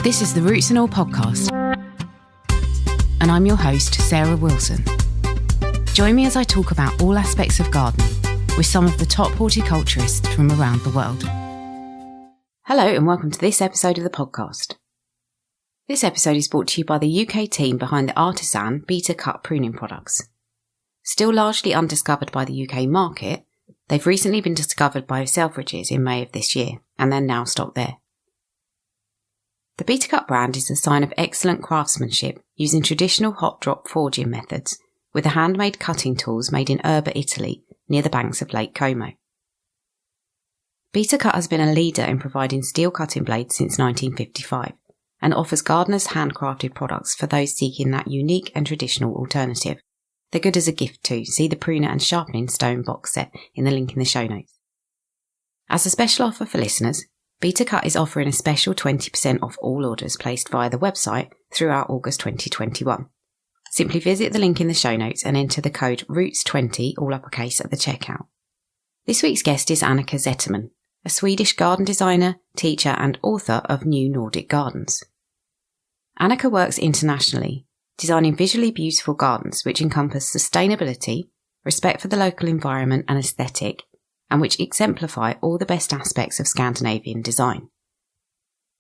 This is the Roots and All podcast, and I'm your host, Sarah Wilson. Join me as I talk about all aspects of gardening with some of the top horticulturists from around the world. Hello and welcome to this episode of the podcast. This episode is brought to you by the UK team behind the artisan Beta Cut pruning products. Still largely undiscovered by the UK market, they've recently been discovered by Selfridges in May of this year, and they're now stocked there. The Beta Cut brand is a sign of excellent craftsmanship using traditional hot drop forging methods with the handmade cutting tools made in Erba, Italy, near the banks of Lake Como. Beta Cut has been a leader in providing steel cutting blades since 1955 and offers gardeners handcrafted products for those seeking that unique and traditional alternative. They're good as a gift too. See the pruner and sharpening stone box set in the link in the show notes. As a special offer for listeners, Beta Cut is offering a special 20% off all orders placed via the website throughout August 2021. Simply visit the link in the show notes and enter the code ROOTS20, all uppercase, at the checkout. This week's guest is Annika Zetterman, a Swedish garden designer, teacher and author of New Nordic Gardens. Annika works internationally, designing visually beautiful gardens which encompass sustainability, respect for the local environment and aesthetic, and which exemplify all the best aspects of Scandinavian design.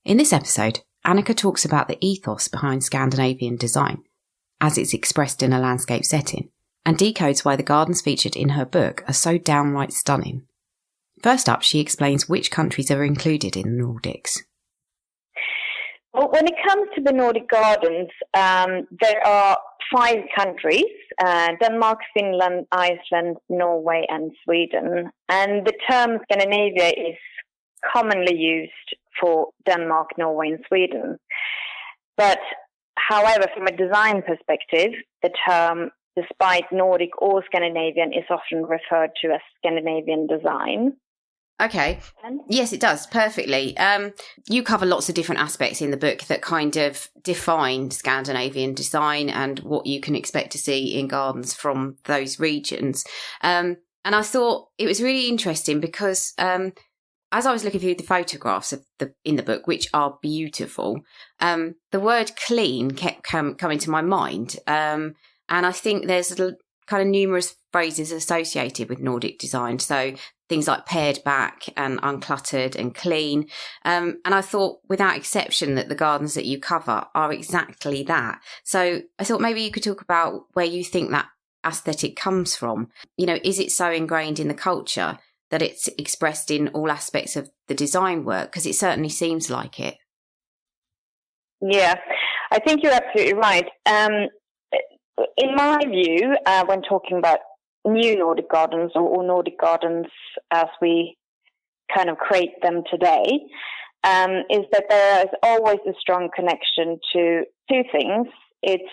In this episode, Annika talks about the ethos behind Scandinavian design, as it's expressed in a landscape setting, and decodes why the gardens featured in her book are so downright stunning. First up, she explains which countries are included in the Nordics. Well, when it comes to the Nordic Gardens, there are 5 countries, Denmark, Finland, Iceland, Norway and Sweden. And the term Scandinavia is commonly used for Denmark, Norway and Sweden. But however, from a design perspective, the term, despite Nordic or Scandinavian, is often referred to as Scandinavian design. Okay. Yes, it does. Perfectly. You cover lots of different aspects in the book that kind of define Scandinavian design and what you can expect to see in gardens from those regions. And I thought it was really interesting because as I was looking through the photographs in the book, which are beautiful, the word clean kept coming to my mind. And I think there's kind of numerous phrases associated with Nordic design. So things like pared back and uncluttered and clean. And I thought, without exception, that the gardens that you cover are exactly that. So I thought maybe you could talk about where you think that aesthetic comes from. You know, is it so ingrained in the culture that it's expressed in all aspects of the design work? Because it certainly seems like it. Yeah, I think you're absolutely right. In my view, when talking about new Nordic Gardens or Nordic Gardens as we kind of create them today, is that there is always a strong connection to 2 things. It's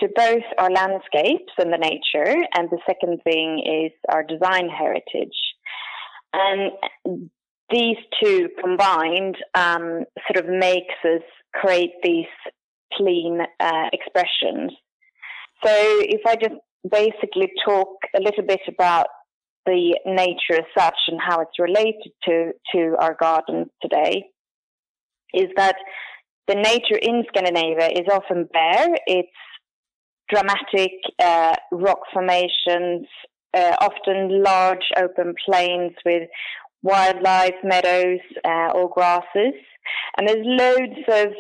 to both our landscapes and the nature, and the second thing is our design heritage. And these 2 combined sort of makes us create these clean expressions. So if I just basically talk a little bit about the nature as such and how it's related to our gardens today, is that the nature in Scandinavia is often bare. It's dramatic rock formations, often large open plains with wildlife, meadows or grasses. And there's loads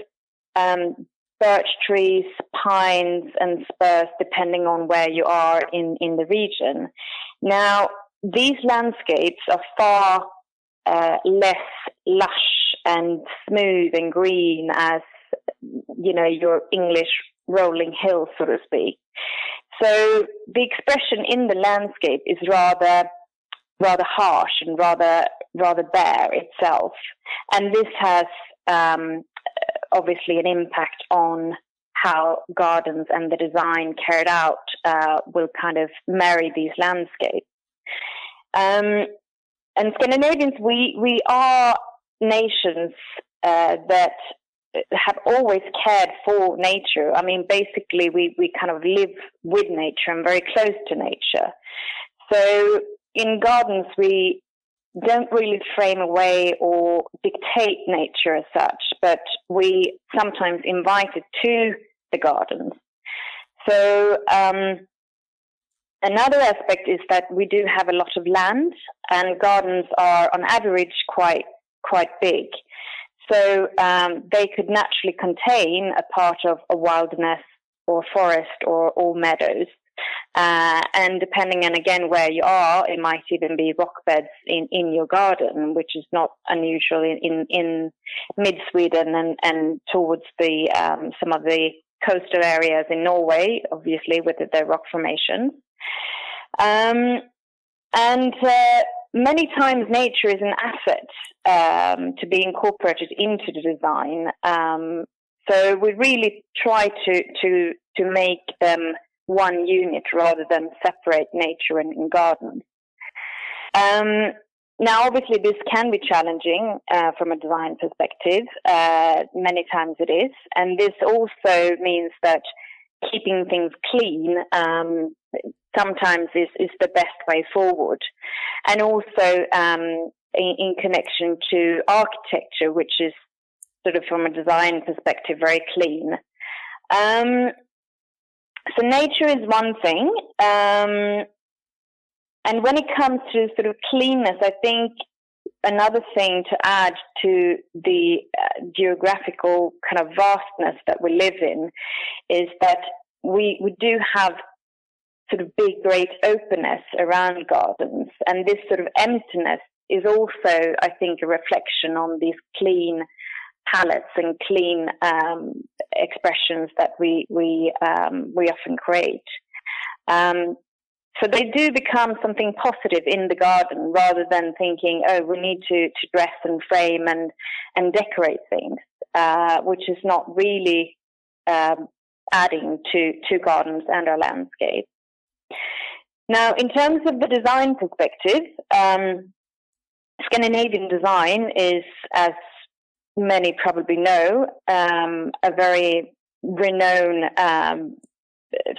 of birch trees, pines and spurs, depending on where you are in the region. Now, these landscapes are far less lush and smooth and green as, you know, your English rolling hills, so to speak. So the expression in the landscape is rather harsh and rather bare itself. And this has obviously an impact on how gardens and the design carried out will kind of marry these landscapes. And Scandinavians, we are nations that have always cared for nature. I mean, basically, we kind of live with nature and very close to nature. So in gardens, we don't really frame away or dictate nature as such, but we sometimes invited to the gardens. So another aspect is that we do have a lot of land, and gardens are on average quite big. So they could naturally contain a part of a wilderness or forest or meadows. And depending on, again, where you are, it might even be rock beds in your garden, which is not unusual in mid-Sweden and towards the some of the coastal areas in Norway, obviously, with their rock formations. Many times nature is an asset to be incorporated into the design. So we really try to make them one unit rather than separate nature and gardens. Now, obviously, this can be challenging from a design perspective. Many times it is. And this also means that keeping things clean sometimes is the best way forward. And also in connection to architecture, which is sort of from a design perspective very clean. So nature is one thing. And when it comes to sort of cleanness, I think another thing to add to the geographical kind of vastness that we live in is that we do have sort of big, great openness around gardens. And this sort of emptiness is also, I think, a reflection on these clean palettes and clean expressions that we often create. So they do become something positive in the garden rather than thinking, oh, we need to dress and frame and decorate things, which is not really adding to gardens and our landscape. Now, in terms of the design perspective, Scandinavian design is, as many probably know, a very renowned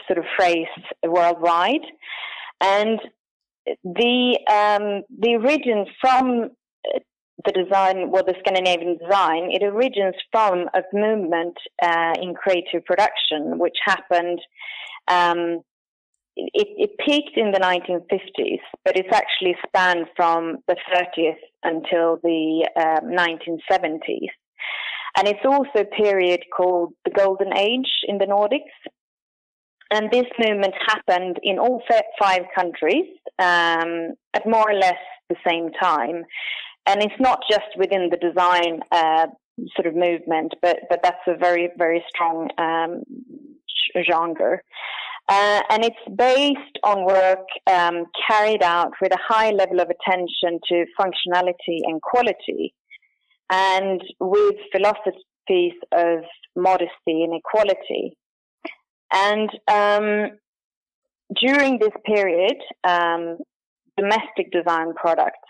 sort of phrase worldwide. And the origin from the design, well, the Scandinavian design, it originates from a movement in creative production, which happened. It peaked in the 1950s, but it's actually spanned from the 30th until the 1970s. And it's also a period called the Golden Age in the Nordics. And this movement happened in all 5 countries at more or less the same time. And it's not just within the design sort of movement, but that's a very, very strong genre. And it's based on work carried out with a high level of attention to functionality and quality, and with philosophies of modesty and equality. And during this period, domestic design products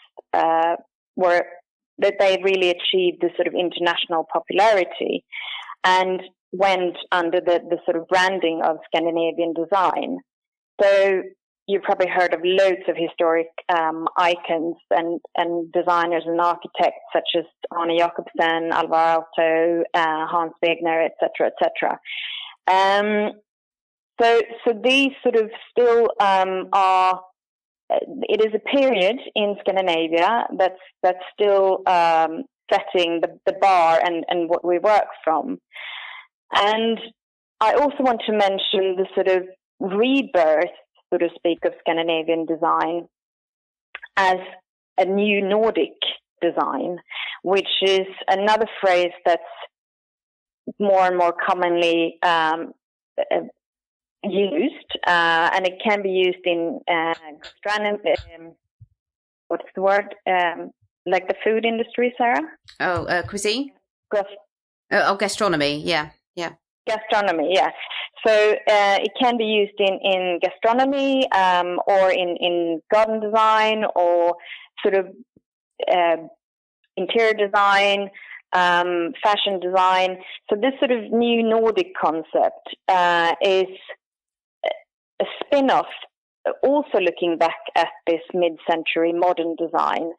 were that they really achieved this sort of international popularity and went under the sort of branding of Scandinavian design. So you've probably heard of loads of historic icons and designers and architects such as Arne Jacobsen, Alvar Aalto, Hans Wegner, etc., etc. So these sort of still are. It is a period in Scandinavia that's still setting the bar and what we work from. And I also want to mention the sort of rebirth, so to speak, of Scandinavian design as a new Nordic design, which is another phrase that's more and more commonly used, and it can be used in what's the word? Like the food industry, Sarah? Cuisine? Gastronomy, yeah. Gastronomy, yeah. So it can be used in gastronomy or in garden design or sort of interior design, fashion design. So this sort of new Nordic concept is a spin-off, also looking back at this mid-century modern design,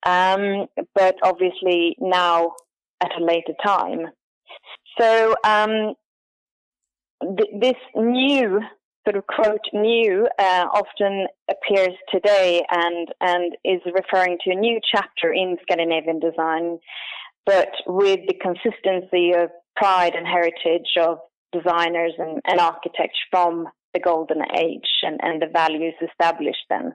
but obviously now at a later time. So this new sort of quote new often appears today and is referring to a new chapter in Scandinavian design, but with the consistency of pride and heritage of designers and architects from the golden age and the values established then.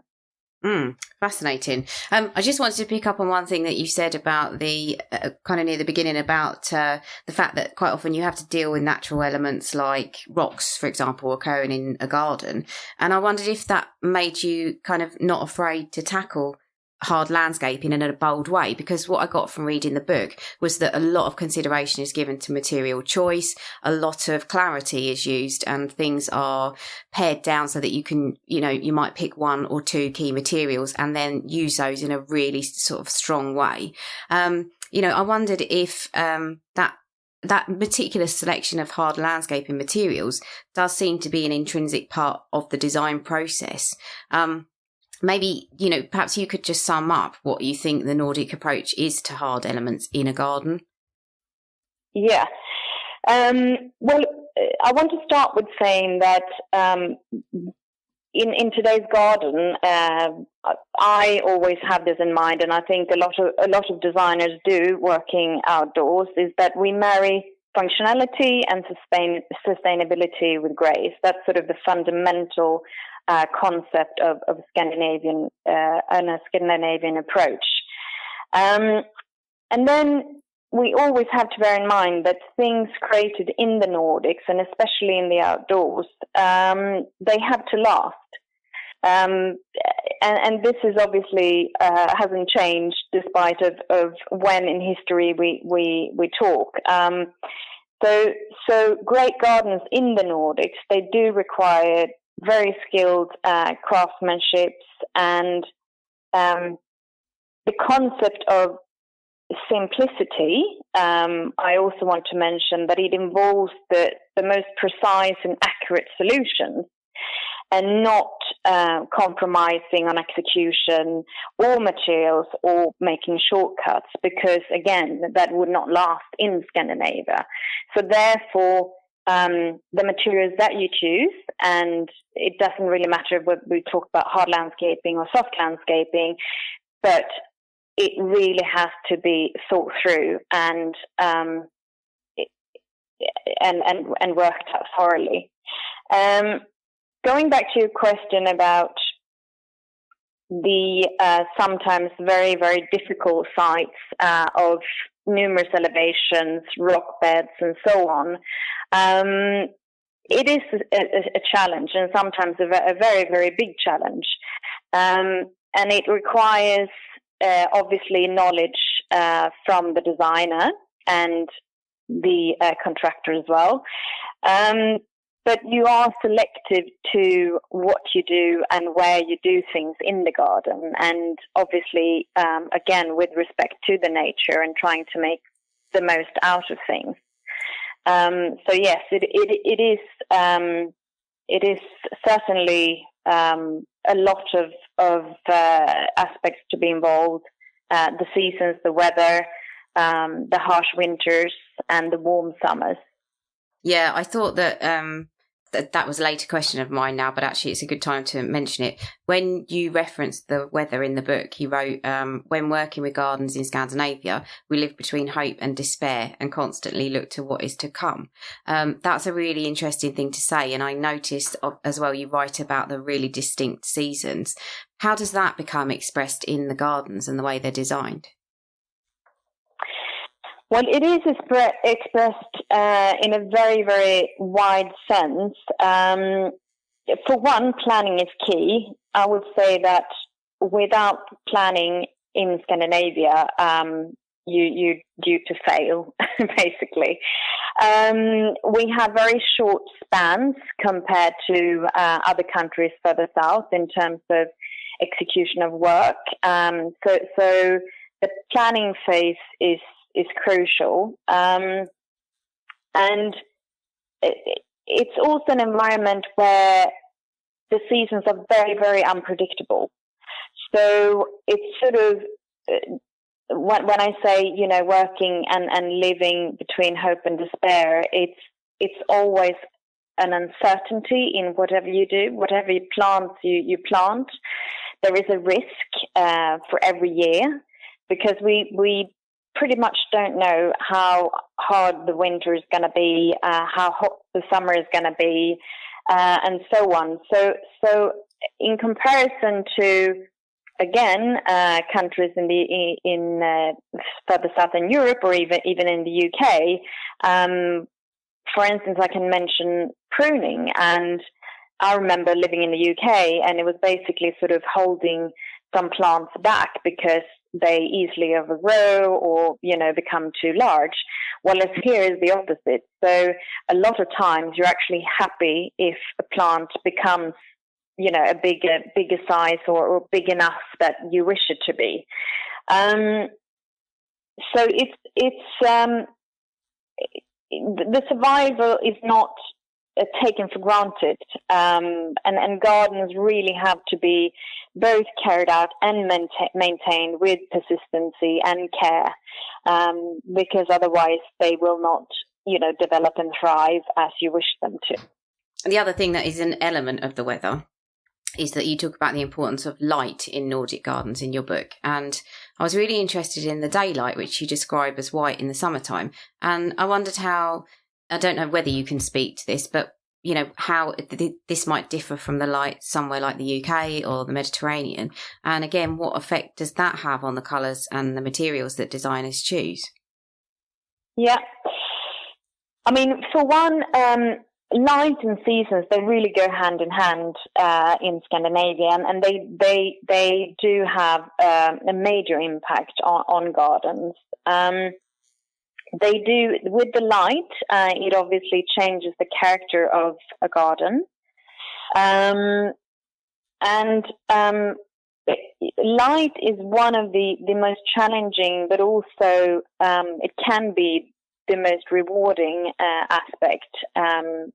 Fascinating. I just wanted to pick up on one thing that you said about the kind of near the beginning about the fact that quite often you have to deal with natural elements like rocks, for example, occurring in a garden. And I wondered if that made you kind of not afraid to tackle hard landscaping in a bold way, because what I got from reading the book was that a lot of consideration is given to material choice, a lot of clarity is used, and things are pared down so that you can, you might pick one or two key materials and then use those in a really sort of strong way. I wondered if that particular selection of hard landscaping materials does seem to be an intrinsic part of the design process. Maybe, perhaps you could just sum up what you think the Nordic approach is to hard elements in a garden. Yeah. Well, I want to start with saying that in today's garden, I always have this in mind, and I think a lot of designers do working outdoors, is that we marry functionality and sustainability with grace. That's sort of the fundamental concept of Scandinavian and a Scandinavian approach. And then we always have to bear in mind that things created in the Nordics, and especially in the outdoors, they have to last. And this is obviously hasn't changed despite of when in history we talk. So great gardens in the Nordics, they do require very skilled craftsmanship, and the concept of simplicity. I also want to mention that it involves the most precise and accurate solutions, and not compromising on execution or materials or making shortcuts, because again, that would not last in Scandinavia. So therefore, the materials that you choose, and it doesn't really matter whether we talk about hard landscaping or soft landscaping, but it really has to be thought through and worked out thoroughly. Going back to your question about the sometimes very, very difficult sites of numerous elevations, rock beds, and so on, it is a challenge, and sometimes a very, very big challenge. And it requires, obviously, knowledge from the designer and the contractor as well. But you are selective to what you do and where you do things in the garden. And obviously, again, with respect to the nature and trying to make the most out of things. So yes, it is certainly a lot of aspects to be involved. The seasons, the weather, the harsh winters, and the warm summers. Yeah, I thought that that was a later question of mine now, but actually it's a good time to mention it. When you referenced the weather in the book, you wrote, when working with gardens in Scandinavia, we live between hope and despair and constantly look to what is to come. That's a really interesting thing to say. And I noticed as well, you write about the really distinct seasons. How does that become expressed in the gardens and the way they're designed? Well, it is expressed in a very, very wide sense. For one, planning is key. I would say that without planning in Scandinavia, you're due to fail, basically. We have very short spans compared to other countries further south in terms of execution of work. So the planning phase is crucial. And it's also an environment where the seasons are very, very unpredictable. So it's sort of when I say, working and living between hope and despair, it's always an uncertainty in whatever you do, whatever you plant, you plant. There is a risk for every year, because we pretty much don't know how hard the winter is going to be, how hot the summer is going to be, and so on. So in comparison to, again, countries in further southern Europe, or even in the UK, for instance, I can mention pruning. And I remember living in the UK, and it was basically sort of holding some plants back because they easily overgrow or, become too large. Whereas here is the opposite. So a lot of times you're actually happy if a plant becomes, a bigger size or big enough that you wish it to be. So it's the survival is not taken for granted, and gardens really have to be both carried out and maintained with persistency and care, because otherwise they will not, develop and thrive as you wish them to. The other thing that is an element of the weather is that you talk about the importance of light in Nordic gardens in your book. And I was really interested in the daylight, which you describe as white in the summertime. And I wondered how, I don't know whether you can speak to this, but, how this might differ from the light somewhere like the UK or the Mediterranean. And again, what effect does that have on the colours and the materials that designers choose? Yeah. I mean, for one, light and seasons, they really go hand in hand in Scandinavia, and they do have a major impact on gardens. They do, with the light, it obviously changes the character of a garden. Light is one of the most challenging, but also it can be the most rewarding aspect. And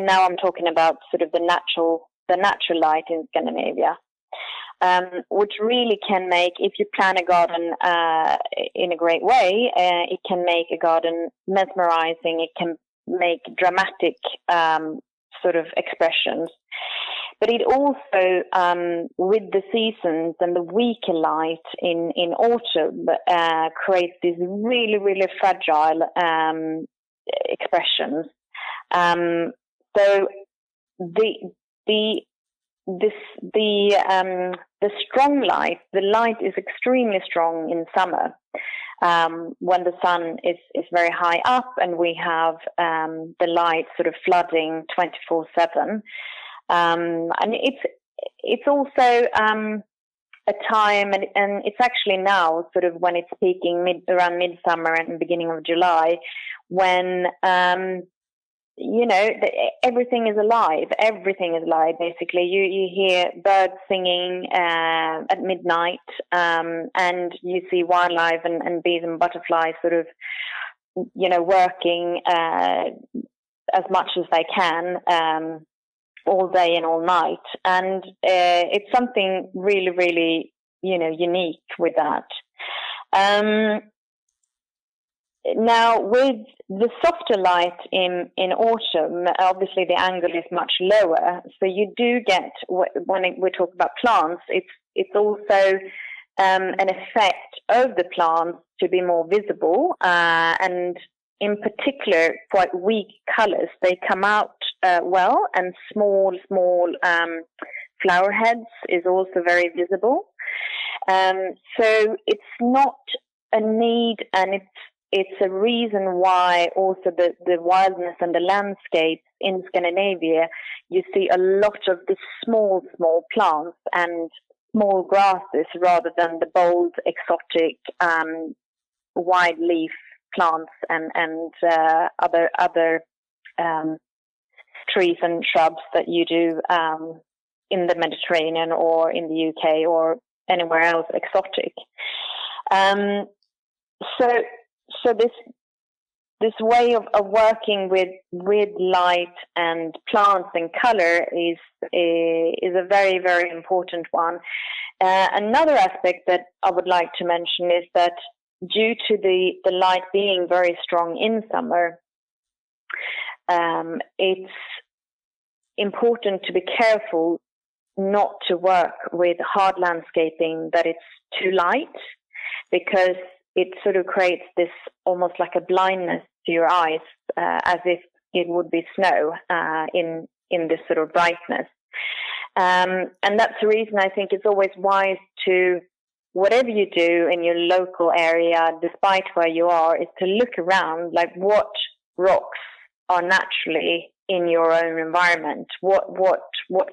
now I'm talking about sort of the natural light in Scandinavia, which really can make, if you plan a garden in a great way, it can make a garden mesmerizing. It can make dramatic sort of expressions. But it also, with the seasons and the weaker light in autumn, creates these really, really fragile expressions. So the strong light, the light is extremely strong in summer, when the sun is very high up and we have the light sort of flooding 24/7. And it's also a time, and it's actually now sort of when it's peaking around midsummer and beginning of July, when everything is alive. Everything is alive. Basically, you hear birds singing at midnight, and you see wildlife and bees and butterflies sort of, working as much as they can. All day and all night, and it's something really, really, unique with that. Now, with the softer light in autumn, obviously the angle is much lower, so you do get, when we talk about plants, it's also an effect of the plants to be more visible, and in particular, quite weak colors. They come out well, and small flower heads is also very visible. So it's not a need, and it's a reason why also the wildness and the landscape in Scandinavia, you see a lot of the small plants and small grasses rather than the bold, exotic, wide leaf plants and other trees and shrubs that you do in the Mediterranean or in the UK or anywhere else exotic. So this way of working with light and plants and color is a very, very important one. Another aspect that I would like to mention is that due to the light being very strong in summer, it's important to be careful not to work with hard landscaping that it's too light, because it sort of creates this almost like a blindness to your eyes, as if it would be snow in this sort of brightness. And that's the reason I think it's always wise to, whatever you do in your local area, despite where you are, is to look around, like what rocks are naturally in your own environment, what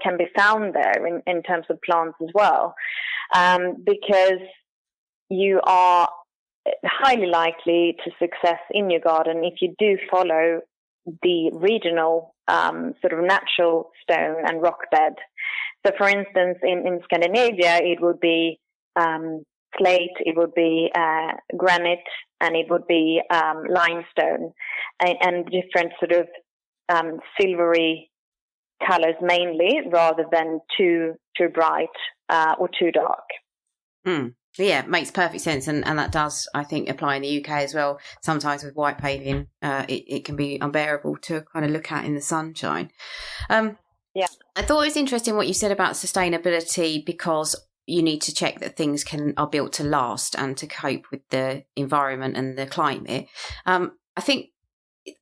can be found there in terms of plants as well, because you are highly likely to success in your garden if you do follow the regional sort of natural stone and rock bed. So, for instance, in Scandinavia, it would be slate, it would be granite, and it would be limestone, and different sort of silvery colors mainly, rather than too bright or too dark. Yeah, it makes perfect sense, and that does, I think, apply in the UK as well. Sometimes with white paving, it can be unbearable to kind of look at in the sunshine. Yeah, I thought it was interesting what you said about sustainability, because you need to check that things are built to last and to cope with the environment and the climate. I think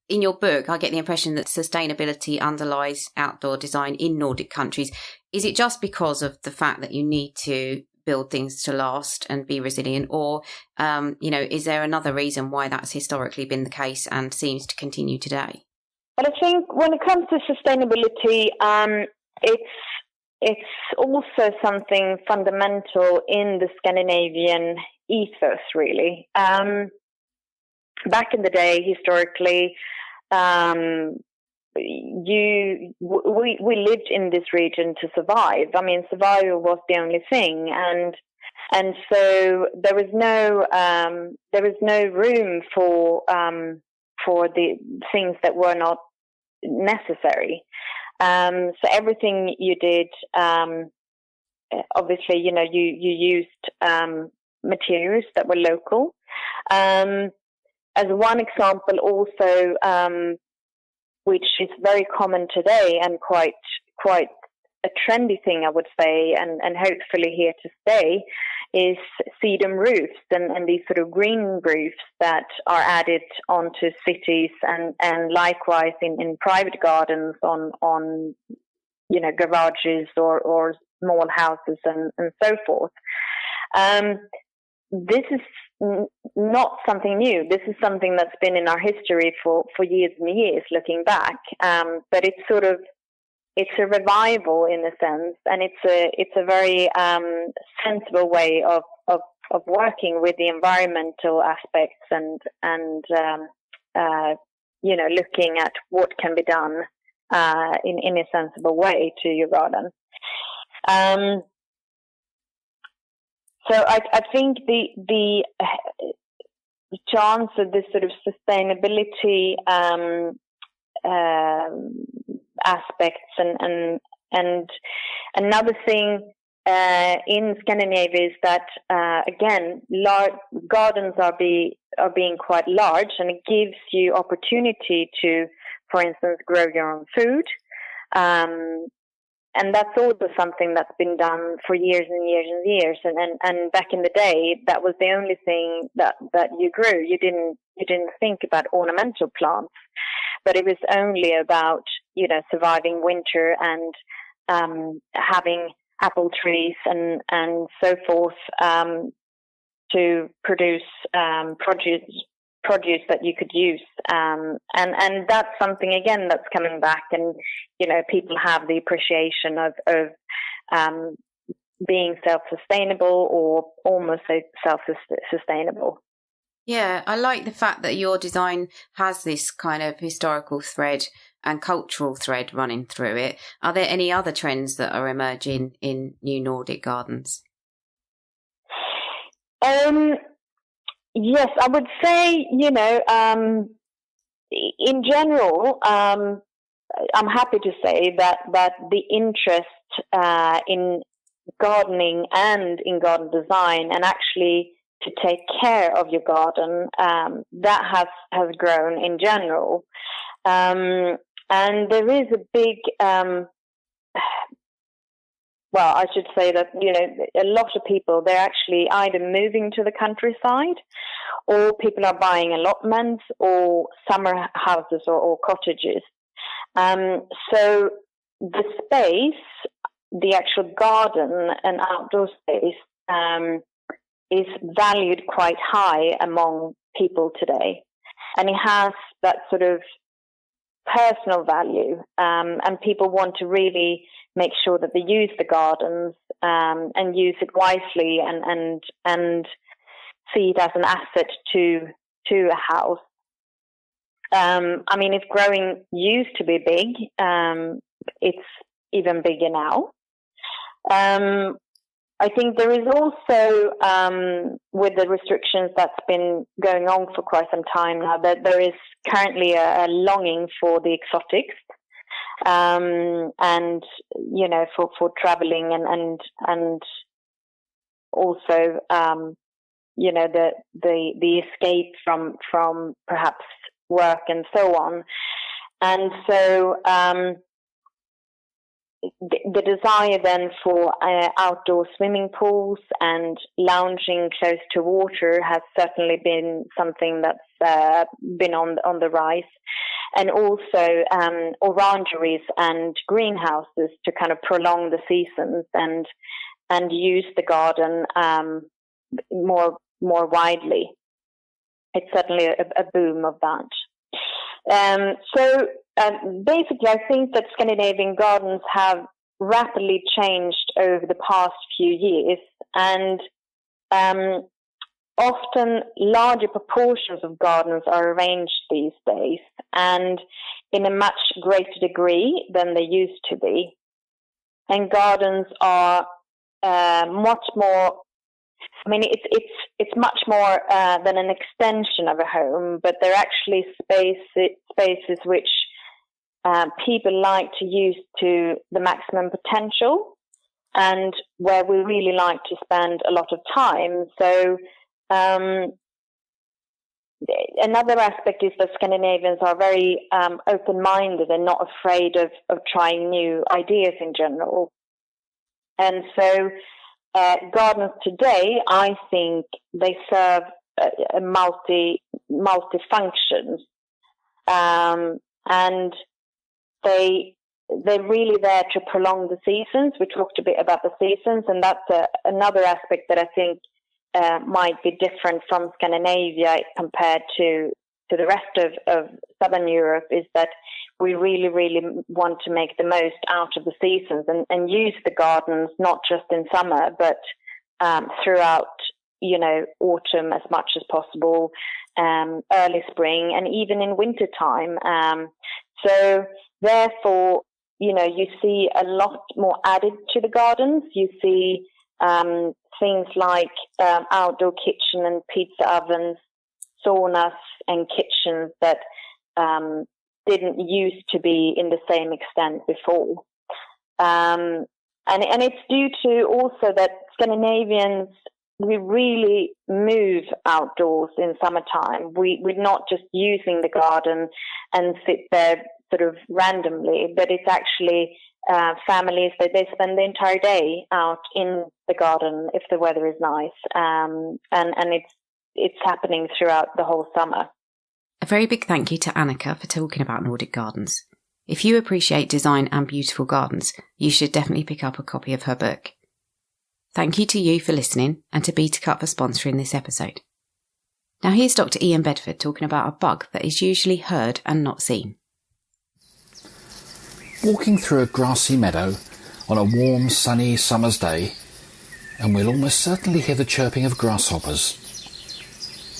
in your book, I get the impression that sustainability underlies outdoor design in Nordic countries. Is it just because of the fact that you need to build things to last and be resilient, or is there another reason why that's historically been the case and seems to continue today? But I think when it comes to sustainability, it's also something fundamental in the Scandinavian ethos, really. Back in the day, historically, we lived in this region to survive. I mean, survival was the only thing, and so there was no room for the things that were not necessary. So everything you did, obviously, you used materials that were local. As one example, also, which is very common today and quite a trendy thing, I would say, and hopefully here to stay, is sedum roofs and these sort of green roofs that are added onto cities and likewise in private gardens on garages or small houses and so forth. This is not something new. This is something that's been in our history for years and years, looking back. But it's a revival in a sense, and it's a very sensible way of working with the environmental aspects and looking at what can be done in a sensible way to your garden. So I think the to answer this sort of sustainability aspects and another thing in Scandinavia is that again, gardens are being quite large, and it gives you opportunity to, for instance, grow your own food. And that's also something that's been done for years and years and years. And back in the day, that was the only thing that you grew. You didn't think about ornamental plants, but it was only about surviving winter and having apple trees and so forth to produce produce that you could use, and that's something again that's coming back, and people have the appreciation of being self-sustainable or almost self-sustainable. Yeah, I like the fact that your design has this kind of historical thread and cultural thread running through it. Are there any other trends that are emerging in new Nordic gardens? Yes, I would say, in general, I'm happy to say that the interest in gardening and in garden design, and actually to take care of your garden, that has grown in general. And there is a big, well, I should say that, a lot of people, they're actually either moving to the countryside, or people are buying allotments or summer houses or cottages. So the space, the actual garden and outdoor space, is valued quite high among people today. And it has that sort of personal value, and people want to really make sure that they use the gardens and use it wisely and see it as an asset to a house. I mean, if growing used to be big, it's even bigger now. I think there is also, with the restrictions that's been going on for quite some time now, that there is currently a longing for the exotics, and for traveling and also the escape from perhaps work and so on. And so the desire then for outdoor swimming pools and lounging close to water has certainly been something that's been on the rise. And also orangeries and greenhouses to kind of prolong the seasons and use the garden more widely. It's certainly a boom of that. So basically, I think that Scandinavian gardens have rapidly changed over the past few years, and often larger proportions of gardens are arranged these days, and in a much greater degree than they used to be. And gardens are much more. I mean, it's much more than an extension of a home, but they're actually spaces which people like to use to the maximum potential, and where we really like to spend a lot of time. So another aspect is that Scandinavians are very open-minded and not afraid of trying new ideas in general. And so gardens today, I think they serve a multi-functions, and they're really there to prolong the seasons. We talked a bit about the seasons, and that's another aspect that I think might be different from Scandinavia compared to the rest of Southern Europe, is that we really, really want to make the most out of the seasons and use the gardens not just in summer, but throughout, autumn as much as possible, early spring, and even in winter time. So therefore, you see a lot more added to the gardens. You see things like outdoor kitchen and pizza ovens, saunas and kitchens that didn't used to be in the same extent before. And it's due to also that Scandinavians, we really move outdoors in summertime. We're not just using the garden and sit there sort of randomly, but it's actually families that they spend the entire day out in the garden if the weather is nice, and it's happening throughout the whole summer. A very big thank you to Annika for talking about Nordic Gardens. If you appreciate design and beautiful gardens, you should definitely pick up a copy of her book. Thank you to you for listening, and to Beta Cut for sponsoring this episode. Now here's Dr. Ian Bedford talking about a bug that is usually heard and not seen. Walking through a grassy meadow on a warm, sunny summer's day, and we'll almost certainly hear the chirping of grasshoppers.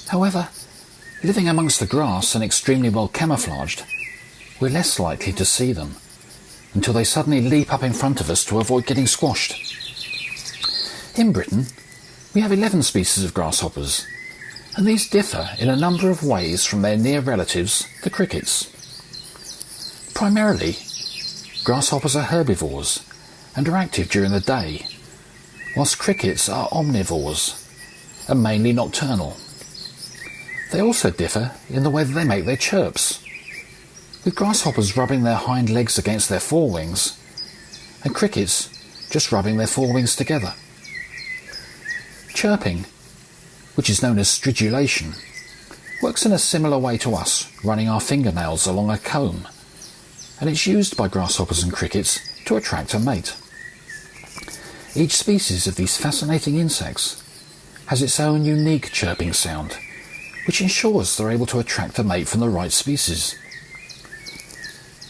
However, living amongst the grass and extremely well camouflaged, we're less likely to see them, until they suddenly leap up in front of us to avoid getting squashed. In Britain, we have 11 species of grasshoppers, and these differ in a number of ways from their near relatives, the crickets. Primarily, grasshoppers are herbivores and are active during the day, whilst crickets are omnivores and mainly nocturnal. They also differ in the way that they make their chirps, with grasshoppers rubbing their hind legs against their forewings and crickets just rubbing their forewings together. Chirping, which is known as stridulation, works in a similar way to us running our fingernails along a comb, and it's used by grasshoppers and crickets to attract a mate. Each species of these fascinating insects has its own unique chirping sound, which ensures they're able to attract a mate from the right species.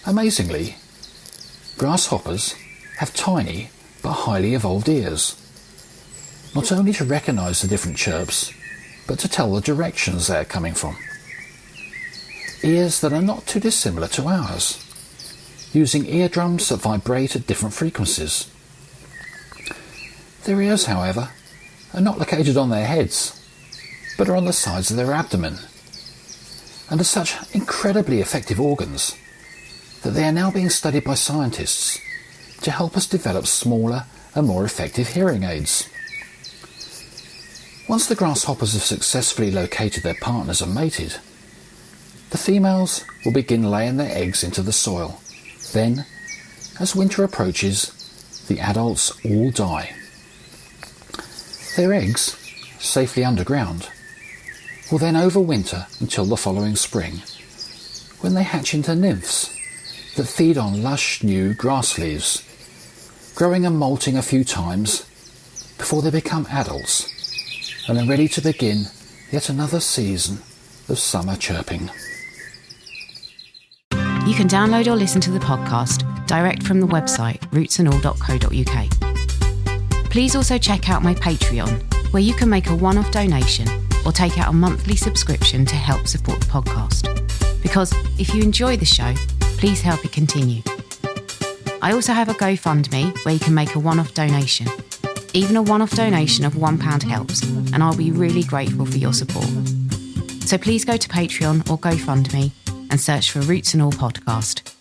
Amazingly, grasshoppers have tiny but highly evolved ears, not only to recognise the different chirps, but to tell the directions they're coming from. Ears that are not too dissimilar to ours, using eardrums that vibrate at different frequencies. Their ears, however, are not located on their heads, but are on the sides of their abdomen, and are such incredibly effective organs that they are now being studied by scientists to help us develop smaller and more effective hearing aids. Once the grasshoppers have successfully located their partners and mated, the females will begin laying their eggs into the soil. Then, as winter approaches, the adults all die. Their eggs, safely underground, will then overwinter until the following spring, when they hatch into nymphs that feed on lush new grass leaves, growing and molting a few times before they become adults and are ready to begin yet another season of summer chirping. You can download or listen to the podcast direct from the website rootsandall.co.uk. Please also check out my Patreon, where you can make a one-off donation or take out a monthly subscription to help support the podcast. Because if you enjoy the show, please help it continue. I also have a GoFundMe where you can make a one-off donation. Even a one-off donation of £1 helps, and I'll be really grateful for your support. So please go to Patreon or GoFundMe and search for Roots and All Podcast.